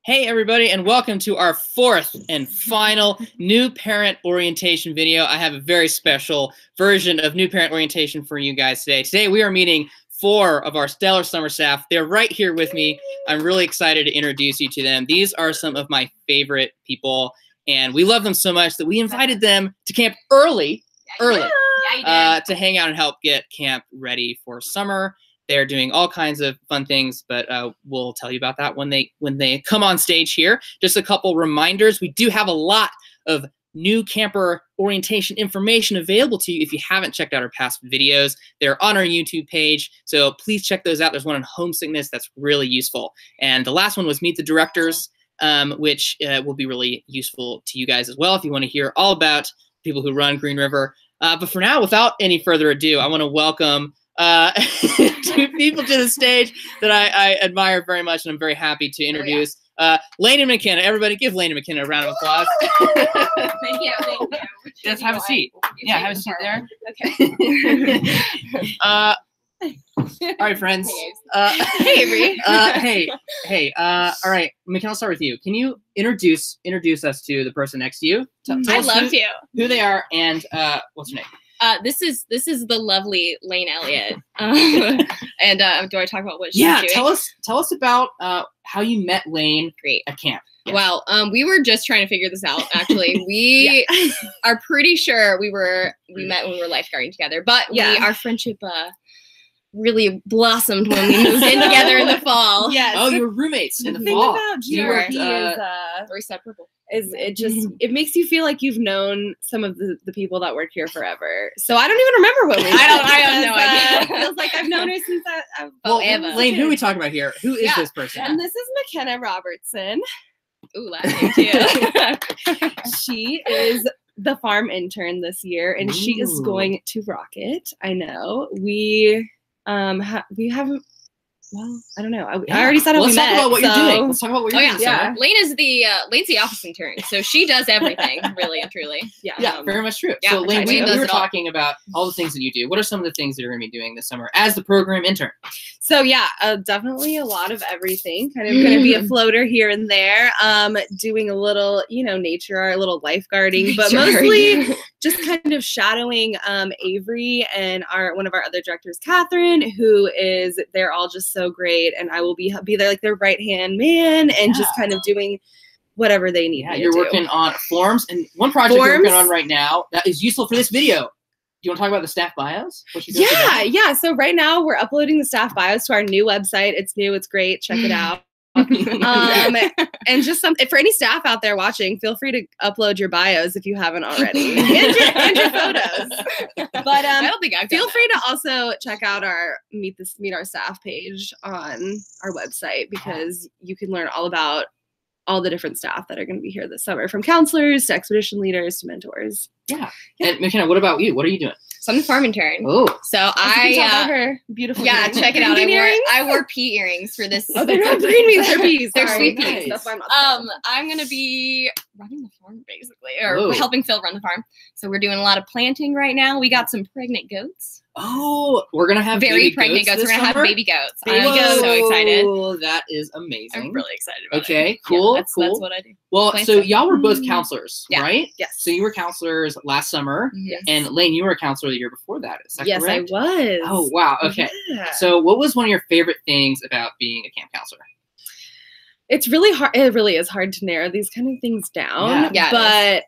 Hey everybody, and welcome to our fourth and final new parent orientation video. I have a very special version of new parent orientation for you guys today. Today we are meeting 4 of our stellar summer staff. They're right here with me. I'm really excited to introduce you to them. These are some of my favorite people, and we love them so much that we invited them to camp early to hang out and help get camp ready for summer. They're doing all kinds of fun things, but we'll tell you about that when they come on stage here. Just a couple reminders. We do have a lot of new camper orientation information available to you if you haven't checked out our past videos. They're on our YouTube page, so please check those out. There's one on homesickness that's really useful. And the last one was Meet the Directors, which will be really useful to you guys as well if you want to hear all about people who run Green River. But for now, without any further ado, I want to welcome 2 people to the stage that I admire very much, and I'm very happy to introduce Lane and McKenna. Everybody give Lane and McKenna a round of applause. Thank you. Just have a seat. Yeah, have a seat there. Okay. All right, friends. Hey, Avery. Hey. All right, McKenna, I'll start with you. Can you introduce us to the person next to you? Tell I'd us love to. who they are and what's your name? This is the lovely Lane Elliott. And do I talk about what she's doing? Tell us about how you met Lane at camp. Yeah. Well, we were just trying to figure this out, actually. We are pretty sure we met when we were lifeguarding together, but our friendship really blossomed when we moved in together in the fall. Yes. Oh, you were roommates in the thing fall. about Sure. GRP Very separable. is it just it makes you feel like you've known some of the people that work here forever. So I don't even remember when we I have no idea. Feels like I've known her since I've Well, Eva. Lane, who are we talking about here? Who is this person? And this is McKenna Robertson. Ooh, last name too. She is the farm intern this year, and she is going to rock it. I know. We haven't. Well, I don't know. I already said Let's we talk met, about what you're doing. Let's talk about what you're doing. yeah. Lane is Lane's the office intern, so she does everything, really and truly. Yeah, very much true. Yeah, so, Lane, we does were it all. talking about all the things that you do. What are some of the things that you're going to be doing this summer as the program intern? So definitely a lot of everything. Kind of going to be a floater here and there. Doing a little, nature art, a little lifeguarding, but mostly just kind of shadowing Avery and one of our other directors, Catherine, they're all just so great, and I will be there like their right hand man, and just kind of doing whatever they need. Yeah, you're working on forms, and one project you're working on right now that is useful for this video. Do you want to talk about the staff bios? Yeah. So right now we're uploading the staff bios to our new website. It's new. It's great. Check it out. And just for any staff out there watching, feel free to upload your bios if you haven't already, and your photos. But I don't think I've feel free to also check out our meet our staff page on our website, because you can learn all about all the different staff that are going to be here this summer, from counselors to expedition leaders to mentors. Yeah. And McKenna, what about you? What are you doing? So I'm the farm intern. Oh. So her beautiful. earrings. Check it out. I wore pea earrings for this. Oh, they're not green beans, they're peas. They're Sorry. sweet peas. That's why I'm not I'm gonna be running the farm basically, or helping Phil run the farm. So we're doing a lot of planting right now. We got some pregnant goats. Oh, we're gonna have very pregnant goats. We're gonna have baby goats. I'm so excited. That is amazing. I'm really excited about it. Okay, cool. That's what I do. Well, so y'all were both counselors, right? Yes. So you were counselors last summer, and Lane, you were a counselor the year before that. Is that correct? Yes, I was. Oh, wow. Okay. Yeah. So what was one of your favorite things about being a camp counselor? It's really hard. It really is hard to narrow these kind of things down. Yeah, but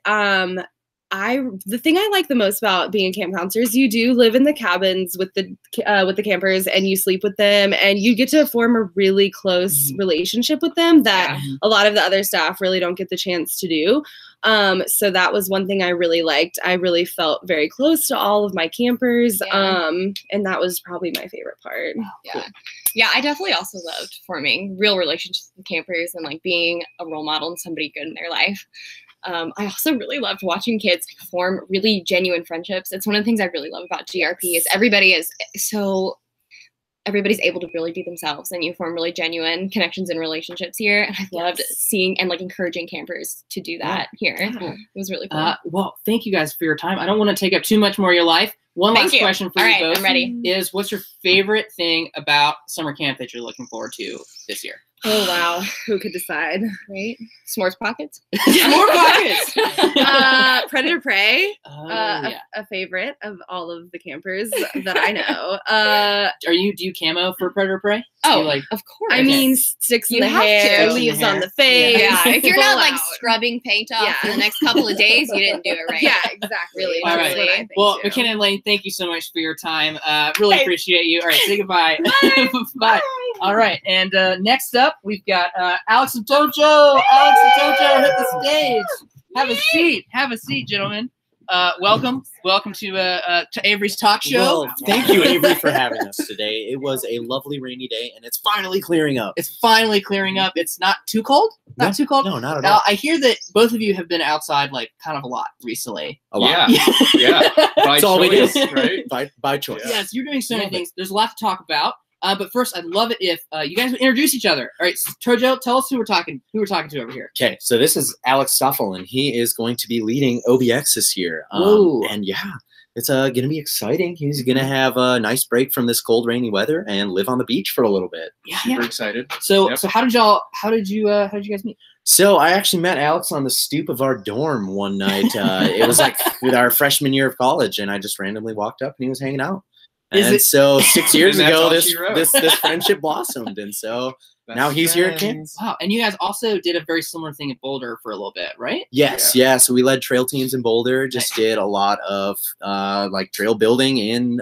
the thing I like the most about being a camp counselor is you do live in the cabins with the campers, and you sleep with them, and you get to form a really close relationship with them that a lot of the other staff really don't get the chance to do. So that was one thing I really liked. I really felt very close to all of my campers. And that was probably my favorite part. Yeah, I definitely also loved forming real relationships with campers and like being a role model and somebody good in their life. I also really loved watching kids form really genuine friendships. It's one of the things I really love about GRP is everybody's able to really be themselves, and you form really genuine connections and relationships here. And I loved seeing and like encouraging campers to do that here. It was really fun. Well, thank you guys for your time. I don't want to take up too much more of your life. One last question for you both. I'm ready. Is what's your favorite thing about summer camp that you're looking forward to this year? Oh wow, who could decide? Right? S'mores pockets. More pockets. Predator Prey, Oh, yeah. a favorite of all of the campers that I know. Do you camo for Predator Prey? Oh, You like, of course. I mean, sticks in You the have hair, to. leaves Hair. on the face. yeah, if you're not full like out. scrubbing paint off Yeah. for the next couple of days, you didn't do it right. Yeah, exactly. Really, All That's right. what I think well, too. McKenna and Lane, thank you so much for your time. Really Hey. appreciate you. All right, say goodbye. Bye. All right, and next up, we've got Alex and Tojo. Alex and Tojo, hit the stage. Have a seat. Have a seat, gentlemen. Welcome to Avery's talk show. Well, thank you, Avery, for having us today. It was a lovely rainy day, and it's finally clearing up. It's finally clearing up. It's not too cold. Not too cold. No, not at all. I hear that both of you have been outside like kind of a lot recently. A lot. Yeah. By That's all we choice, do. right? By choice. Yeah. Yes, you're doing so many Love it. things. There's a lot to talk about. But first, I'd love it if you guys would introduce each other. All right, Tojo, tell us who we're talking to over here. Okay, so this is Alex Stoffel, and he is going to be leading OBX this year. Whoa. And yeah, it's going to be exciting. He's going to have a nice break from this cold, rainy weather and live on the beach for a little bit. Yeah, Super yeah. excited. So, Yep. so how did you guys meet? So I actually met Alex on the stoop of our dorm one night. It was like with our freshman year of college, and I just randomly walked up and he was hanging out. Is And it- so 6 years And that's ago, all this she wrote. this friendship blossomed, and so now he's here at camp. Wow, and you guys also did a very similar thing in Boulder for a little bit, right? Yes, yeah. So we led trail teams in Boulder. Just did a lot of like trail building in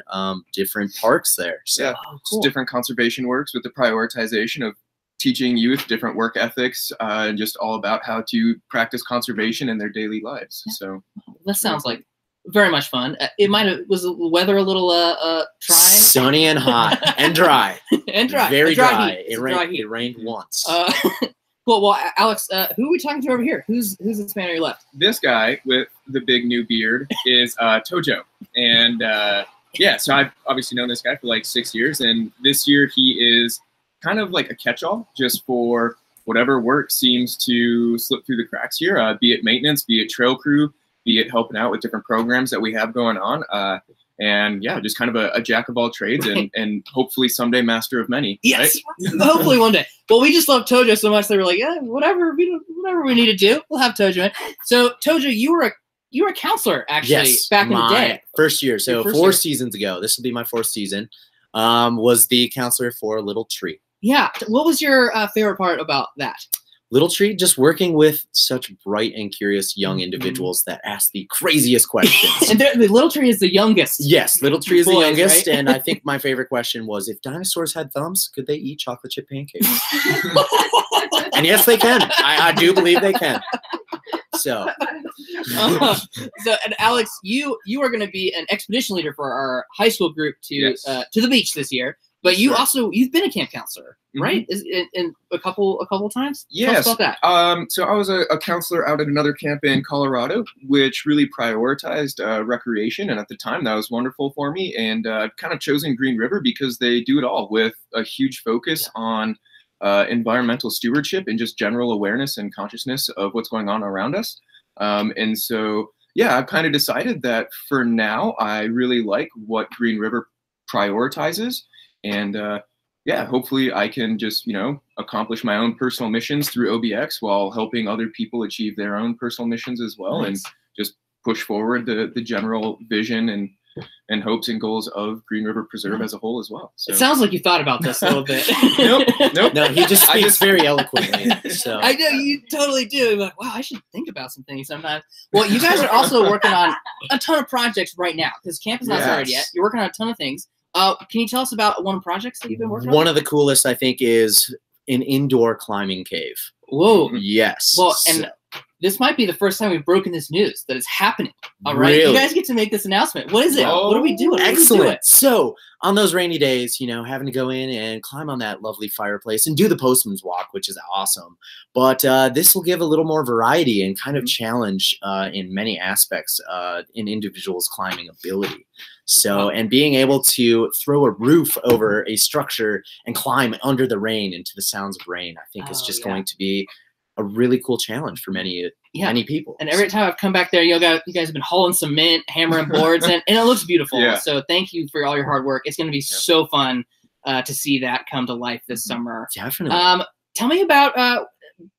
different parks there. So Yeah. Oh, It's different conservation works with the prioritization of teaching youth different work ethics and just all about how to practice conservation in their daily lives. So That sounds like very much fun. Was the weather a little trying sunny and hot and dry. and dry? Very A dry dry. heat. It's It a dry rained. heat. It rained once. Cool. Well, Alex, who are we talking to over here? Who's this man on your left? this guy with the big new beard is Tojo. And yeah, so I've obviously known this guy for like 6 years. And this year he is kind of like a catch-all just for whatever work seems to slip through the cracks here, be it maintenance, be it trail crew, be it helping out with different programs that we have going on. And yeah, just kind of a jack of all trades and hopefully someday master of many. Yes, right? hopefully one day. Well, we just love Tojo so much they were like, yeah, whatever we need to do, we'll have Tojo in. So Tojo, you were a counselor actually yes, back in the my day. first year. So Your first 4 year. seasons ago. This will be my 4th season. Was the counselor for Little Tree. Yeah. What was your favorite part about that? Little Tree, just working with such bright and curious young Mhm. individuals that ask the craziest questions. And the Little Tree is the youngest. Yes, Little Tree is the Boys, youngest, right? and I think my favorite question was, if dinosaurs had thumbs, could they eat chocolate chip pancakes? And yes, they can. I do believe they can. So So, and Alex, you are going to be an expedition leader for our high school group to Yes. the beach this year. But That's right. you've been a camp counselor, Mhm. right? In a couple of times. Tell Yes. us about that. So I was a counselor out at another camp in Colorado, which really prioritized recreation. And at the time, that was wonderful for me. And I've kind of chosen Green River because they do it all with a huge focus on environmental stewardship and just general awareness and consciousness of what's going on around us. And so, yeah, I've kind of decided that for now, I really like what Green River prioritizes. And yeah, hopefully I can just, accomplish my own personal missions through OBX while helping other people achieve their own personal missions as well. Nice. And just push forward the general vision and hopes and goals of Green River Preserve as a whole as well. So It sounds like you thought about this a little bit. nope. no, he just I speaks just- very eloquently. So I know you totally do. You're like, wow, I should think about some things sometimes. Well, you guys are also working on a ton of projects right now because camp is not started yet. Yes. You're working on a ton of things. Can you tell us about one of the projects that you've been working on? one of the coolest, I think, is an indoor climbing cave. Whoa. Yes. Well, So- and this might be the first time we've broken this news that it's happening. All right, Really? you guys get to make this announcement. What is it? Oh, what are we doing? What are we Excellent. doing? So on those rainy days, having to go in and climb on that lovely fireplace and do the postman's walk, which is awesome. But this will give a little more variety and kind of challenge in many aspects in individuals' climbing ability. So, and being able to throw a roof over a structure and climb under the rain into the sounds of rain, I think is Oh, just yeah. going to be a really cool challenge for many people. And every time I've come back there, you guys have been hauling cement, hammering boards, and it looks beautiful. Yeah. So thank you for all your hard work. It's going to be so fun to see that come to life this summer. Definitely. tell me about,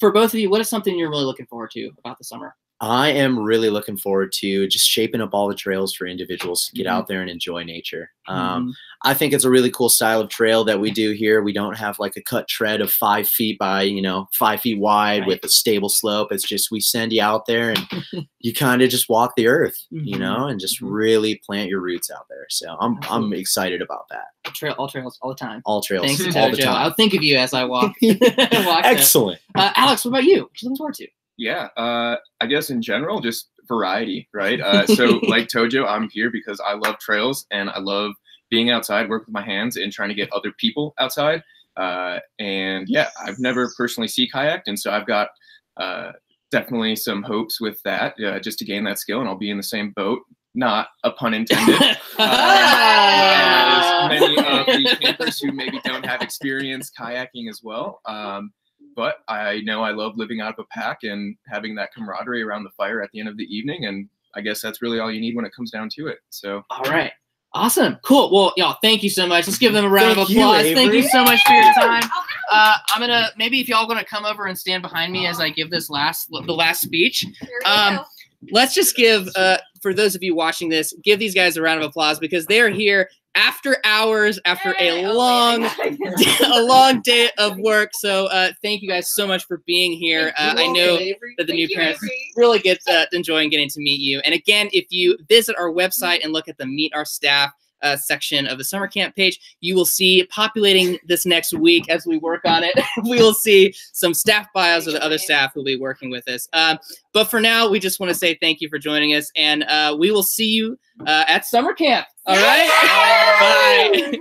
for both of you, what is something you're really looking forward to about the summer? I am really looking forward to just shaping up all the trails for individuals to get out there and enjoy nature. I think it's a really cool style of trail that we do here. We don't have like a cut tread of 5 feet by, 5 feet wide with a stable slope. It's just, we send you out there and you kind of just walk the earth, and just really plant your roots out there. So I'm excited about that. All trails, all the time. All trails, Thanks, all the time. I'll think of you as I walk. walk Excellent. Alex, what about you? What you looking forward to? Yeah, I guess in general, just variety, right? So like Tojo, I'm here because I love trails and I love being outside, working with my hands and trying to get other people outside. And yeah, I've never personally sea kayaked, and so I've got definitely some hopes with that, just to gain that skill, and I'll be in the same boat. Not a pun intended. As many of the campers who maybe don't have experience kayaking as well. But I know I love living out of a pack and having that camaraderie around the fire at the end of the evening. And I guess that's really all you need when it comes down to it. So, all right. Awesome. Cool. Well, y'all, thank you so much. Let's give them a round of Thank you, applause. Avery. Thank you so much for your time. I'm going to, maybe if y'all going to come over and stand behind me as I give this the last speech. Let's just give, for those of you watching this, give these guys a round of applause because they are here after hours, after a long day of work. So thank you guys so much for being here. I know that the new parents really get enjoying getting to meet you. And again, if you visit our website and look at the Meet Our Staff section of the summer camp page, you will see populating this next week as we work on it. We will see some staff bios of the other staff who will be working with us. But for now, we just want to say thank you for joining us, and we will see you at summer camp. All right? Bye.